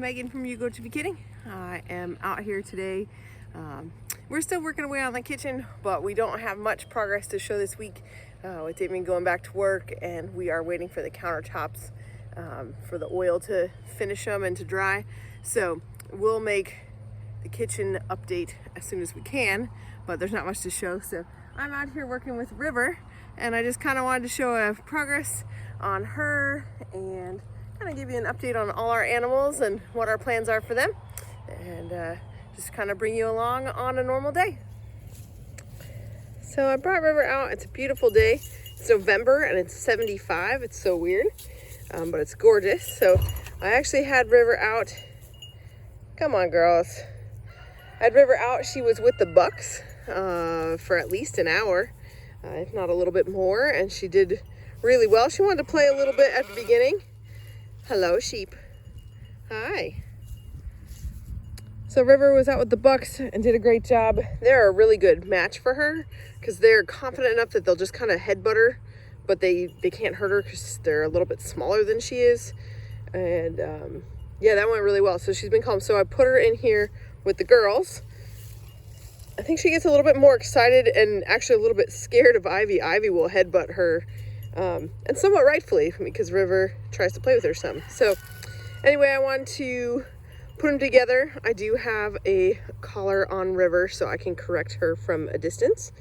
Megan from You Go to Be Kidding. I am out here today. We're still working away on the kitchen, but we don't have much progress to show this week with Damien going back to work, and we are waiting for the countertops for the oil to finish them and to dry. So we'll make the kitchen update as soon as we can, but there's not much to show. So I'm out here working with River, and I just kind of wanted to show a progress on her and kind of give you an update on all our animals and what our plans are for them, and just kind of bring you along on a normal day. So I brought River out. It's a beautiful day. It's November and it's 75. It's so weird, but it's gorgeous. So I actually had River out. Come on, girls. I had River out. She was with the bucks for at least an hour, if not a little bit more, and she did really well. She wanted to play a little bit at the beginning. Hello, sheep. Hi. So River was out with the bucks and did a great job. They're a really good match for her because they're confident enough that they'll just kind of headbutt her, but they can't hurt her because they're a little bit smaller than she is. And yeah, that went really well. So she's been calm. So I put her in here with the girls. I think she gets a little bit more excited and actually a little bit scared of Ivy. Ivy will headbutt her, and somewhat rightfully, because River tries to play with her some. So anyway, I wanted to put them together. I do have a collar on River so I can correct her from a distance.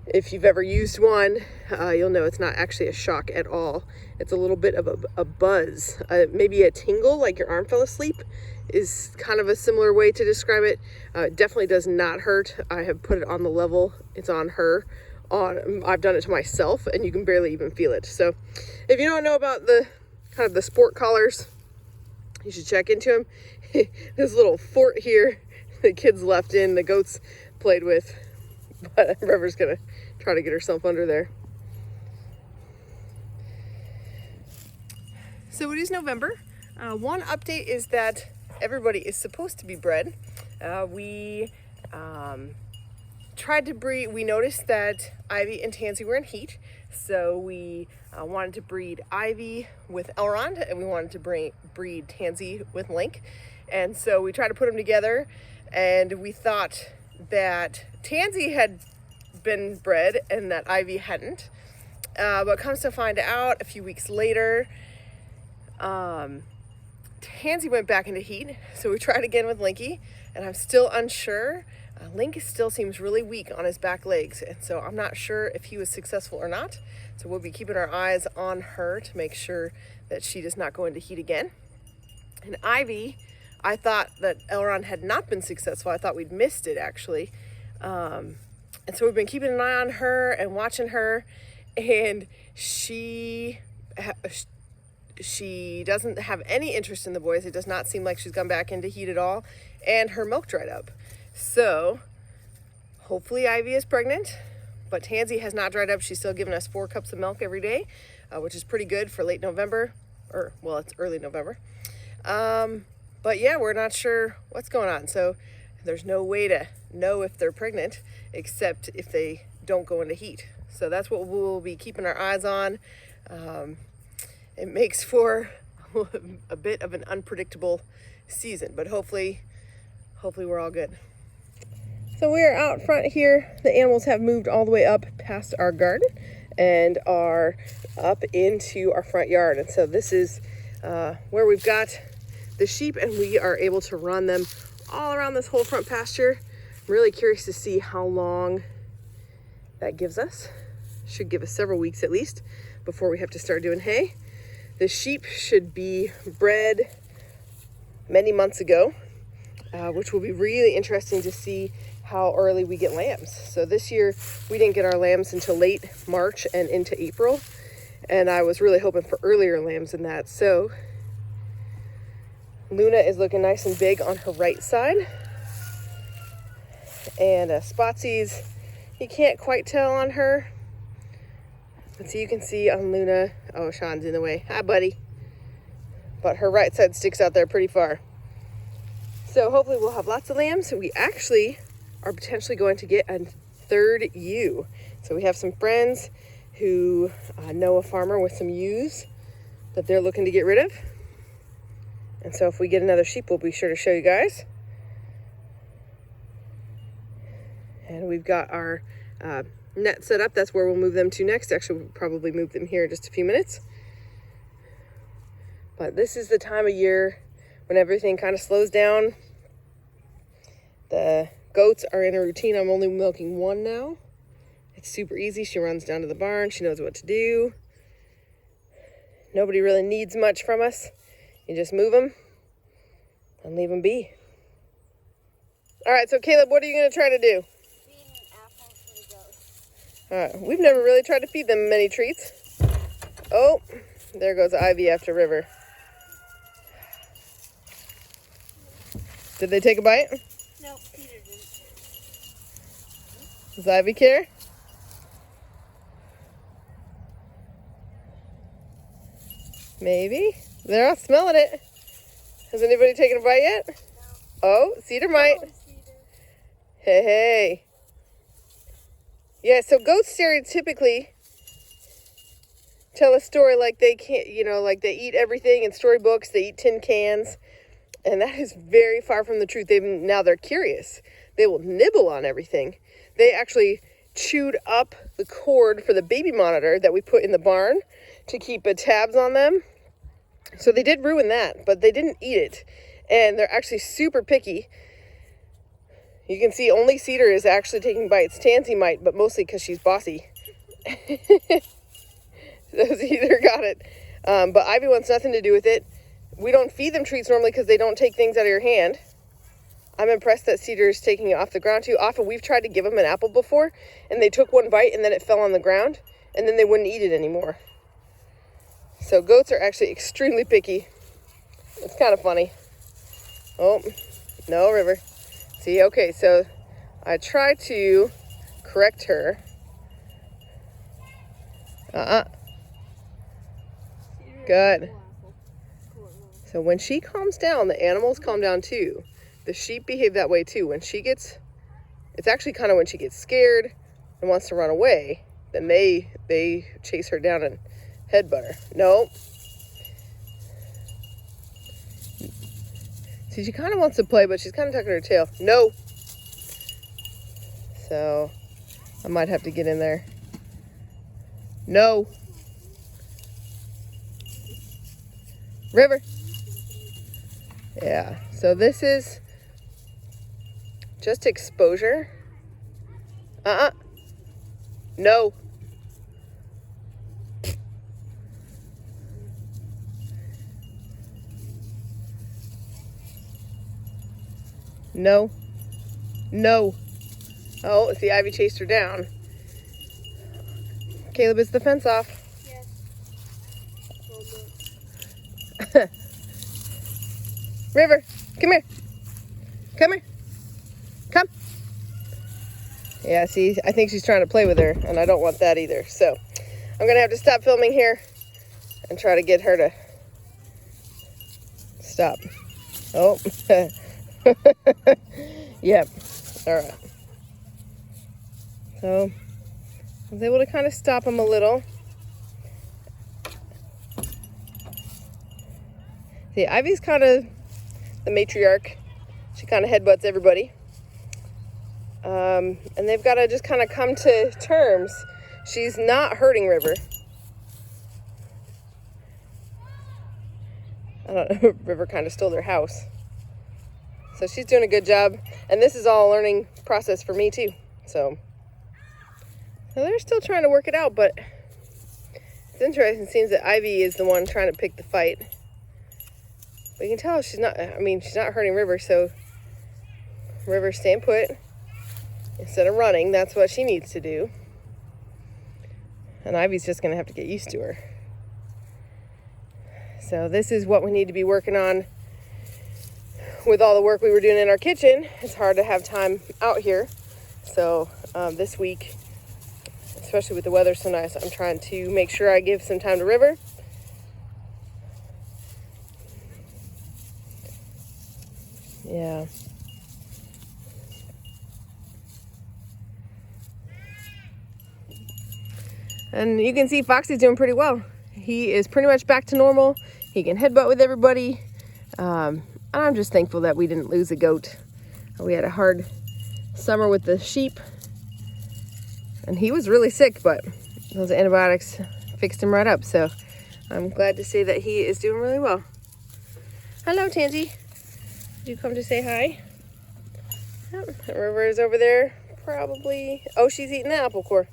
If you've ever used one, you'll know it's not actually a shock at all. It's a little bit of a buzz, maybe a tingle, like your arm fell asleep is kind of a similar way to describe it. It definitely does not hurt. I have put it on the level. It's on her. I've done it to myself, and you can barely even feel it. So if you don't know about the kind of the sport collars, you should check into them. This little fort here the kids left in, the goats played with, but River's gonna try to get herself under there. So it is November. One update is that everybody is supposed to be bred. We tried to breed. We noticed that Ivy and Tansy were in heat, so we wanted to breed Ivy with Elrond, and we wanted to breed Tansy with Link. And so we tried to put them together, and we thought that Tansy had been bred and that Ivy hadn't. But comes to find out, a few weeks later, Tansy went back into heat, so we tried again with Linky, and I'm still unsure. Link still seems really weak on his back legs, and so I'm not sure if he was successful or not. So we'll be keeping our eyes on her to make sure that she does not go into heat again. And Ivy, I thought that Elrond had not been successful. I thought we'd missed it, actually. And so we've been keeping an eye on her and watching her, and she doesn't have any interest in the boys. It does not seem like she's gone back into heat at all, and her milk dried up. So hopefully Ivy is pregnant, but Tansy has not dried up. She's still giving us 4 cups of milk every day, which is pretty good for late November, or well, it's early November. But yeah, we're not sure what's going on. So there's no way to know if they're pregnant except if they don't go into heat. So that's what we'll be keeping our eyes on. It makes for a bit of an unpredictable season, but hopefully we're all good. So we are out front here. The animals have moved all the way up past our garden and are up into our front yard. And so this is where we've got the sheep, and we are able to run them all around this whole front pasture. I'm really curious to see how long that gives us. Should give us several weeks at least before we have to start doing hay. The sheep should be bred many months ago, which will be really interesting to see how early we get lambs. So this year we didn't get our lambs until late March and into April, and I was really hoping for earlier lambs than that. So Luna is looking nice and big on her right side, and Spotsy's, you can't quite tell on her, but so you can see on Luna, oh, Sean's in the way, hi buddy, but her right side sticks out there pretty far. So hopefully we'll have lots of lambs. We actually are potentially going to get a third ewe. So we have some friends who know a farmer with some ewes that they're looking to get rid of. And so if we get another sheep, we'll be sure to show you guys. And we've got our net set up. That's where we'll move them to next. Actually, we'll probably move them here in just a few minutes. But this is the time of year when everything kind of slows down. The goats are in a routine. I'm only milking one now. It's super easy. She runs down to the barn. She knows what to do. Nobody really needs much from us. You just move them and leave them be. All right, so Caleb, what are you going to try to do? Feeding apples for the goats. All right, we've never really tried to feed them many treats. Oh, there goes Ivy after River. Did they take a bite? No, Peter didn't. Does Ivy care? Maybe. They're not smelling it. Has anybody taken a bite yet? No. Oh, Cedar might. Oh, Cedar. Hey, hey. Yeah, so goats stereotypically tell a story like they can't, like they eat everything in storybooks, they eat tin cans, and that is very far from the truth. Now they're curious. They will nibble on everything. They actually chewed up the cord for the baby monitor that we put in the barn to keep tabs on them. So they did ruin that, but they didn't eat it. And they're actually super picky. You can see only Cedar is actually taking bites. Tansy might, but mostly because she's bossy. So Cedar got it. But Ivy wants nothing to do with it. We don't feed them treats normally because they don't take things out of your hand. I'm impressed that Cedar is taking it off the ground too. Often we've tried to give them an apple before, and they took one bite and then it fell on the ground, and then they wouldn't eat it anymore. So goats are actually extremely picky. It's kind of funny. Oh, no, River. See, okay, so I try to correct her. Good. So when she calms down, the animals calm down too. The sheep behave that way too. When she gets, it's actually kind of when she gets scared and wants to run away, then they chase her down and headbutt her. No. See, she kind of wants to play, but she's kind of tucking her tail. No. So I might have to get in there. No. River. Yeah, so this is just exposure. No. No. No. Oh, see, Ivy chased her down. Caleb, is the fence off? Yes. River, come here. Come here. Come. Yeah, see, I think she's trying to play with her, and I don't want that either. So I'm going to have to stop filming here and try to get her to stop. Oh. Yep. All right. So I was able to kind of stop him a little. See, Ivy's kind of the matriarch. She kind of headbutts everybody. And they've got to just kind of come to terms. She's not hurting River. I don't know, River kind of stole their house. So she's doing a good job. And this is all a learning process for me too. So they're still trying to work it out, but it's interesting. It seems that Ivy is the one trying to pick the fight. But you can tell she's not hurting River, so River's staying put. Instead of running, that's what she needs to do. And Ivy's just going to have to get used to her. So this is what we need to be working on with all the work we were doing in our kitchen. It's hard to have time out here. So this week, especially with the weather so nice, I'm trying to make sure I give some time to River. Yeah. And you can see Foxy's doing pretty well. He is pretty much back to normal. He can headbutt with everybody. And I'm just thankful that we didn't lose a goat. We had a hard summer with the sheep, and he was really sick, but those antibiotics fixed him right up. So I'm glad to say that he is doing really well. Hello, Tansy. Did you come to say hi? Yep. River is over there, probably. Oh, she's eating the apple core.